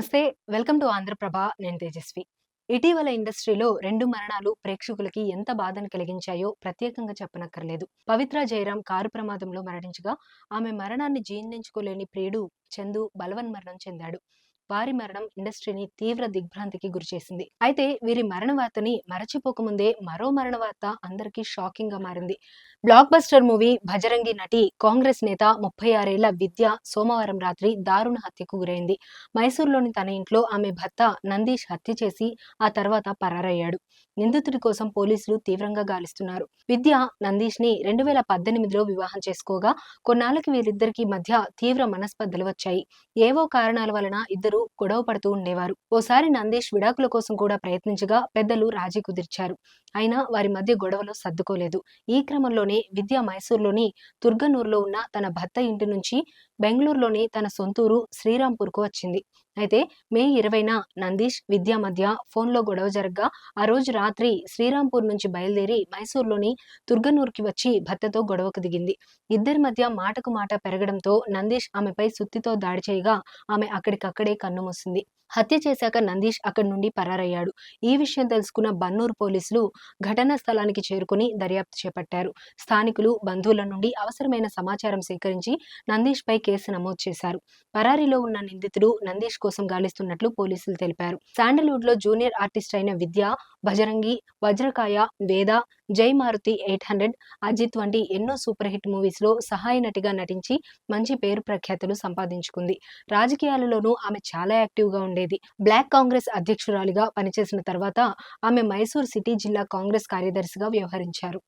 నమస్తే. Welcome to Andhra Prabha. నేను తేజస్వి. ఇటీవల ఇండస్ట్రీలో 2 మరణాలు ప్రేక్షకులకి ఎంత బాధను కలిగించాయో ప్రత్యేకంగా చెప్పనక్కర్లేదు. పవిత్ర జయరాం కారు ప్రమాదంలో మరణించగా, ఆమె మరణాన్ని జీర్ణించుకోలేని ప్రియుడు చందు బలవన్మరణం చెందాడు. వారి మరణం ఇండస్ట్రీని తీవ్ర దిగ్భ్రాంతికి గురిచేసింది. అయితే వీరి మరణ వార్తని మరచిపోకముందే మరో మరణ వార్త అందరికీ షాకింగ్ గా మారింది. బ్లాక్ బస్టర్ మూవీ 'భజరంగి' నటి, కాంగ్రెస్ నేత 36 ఏళ్ల విద్య సోమవారం రాత్రి దారుణ హత్యకు గురైంది. మైసూరులోని తన ఇంట్లో ఆమె భర్త నందీష్ హత్య చేసి ఆ తర్వాత పరారయ్యాడు. నిందితుడి కోసం పోలీసులు తీవ్రంగా గాలిస్తున్నారు. విద్య నందీష్ ని 2018లో వివాహం చేసుకోగా, కొన్నాళ్లకి వీరిద్దరికి మధ్య తీవ్ర మనస్పర్ధలు వచ్చాయి. ఏవో కారణాల వలన ఇద్దరు గొడవ పడుతూ ఉండేవారు. ఓసారి నందీష్ విడాకుల కోసం కూడా ప్రయత్నించగా పెద్దలు రాజీ కుదిర్చారు. అయినా వారి మధ్య గొడవలు సర్దుకోలేదు. ఈ క్రమంలోనే విద్య మైసూరులోని తుర్గనూరులో ఉన్న తన భర్త ఇంటి నుంచి బెంగళూరులోని తన సొంతూరు శ్రీరాంపూర్కు వచ్చింది. అయితే మే 20న నందీష్, విద్య మధ్య ఫోన్లో గొడవ జరగ్గా, ఆ రోజు రాత్రి శ్రీరాంపూర్ నుంచి బయలుదేరి మైసూరులోని తుర్గనూరుకి వచ్చి భర్తతో గొడవకు దిగింది. ఇద్దరి మధ్య మాటకు మాట పెరగడంతో నందీష్ ఆమెపై సుత్తితో దాడి చేయగా, ఆమె అక్కడికక్కడే కన్నుమూసింది. హత్య చేశాక నందీష్ అక్కడి నుండి పరారయ్యాడు. ఈ విషయం తెలుసుకున్న బన్నూరు పోలీసులు ఘటనా స్థలానికి చేరుకుని దర్యాప్తు చేపట్టారు. స్థానికులు, బంధువుల నుండి అవసరమైన సమాచారం సేకరించి నందీష్ పై కేసు నమోదు చేశారు. పరారీలో ఉన్న నిందితుడు నందీష్ కోసం గాలిస్తున్నట్లు పోలీసులు తెలిపారు. శాండల్వుడ్ లో జూనియర్ ఆర్టిస్ట్ అయిన విద్య 'భజరంగి', 'వజ్రకాయ', 'వేద', 'జై మారుతి 800', 'అజిత్' వంటి ఎన్నో సూపర్ హిట్ మూవీస్ లో సహాయ నటిగా నటించి మంచి పేరు ప్రఖ్యాతులు సంపాదించుకుంది. రాజకీయాలలోనూ ఆమె చాలా యాక్టివ్ గా ఉండేది. బ్లాక్ కాంగ్రెస్ అధ్యక్షురాలిగా పనిచేసిన తర్వాత ఆమె మైసూర్ సిటీ జిల్లా కాంగ్రెస్ కార్యదర్శిగా వ్యవహరించారు.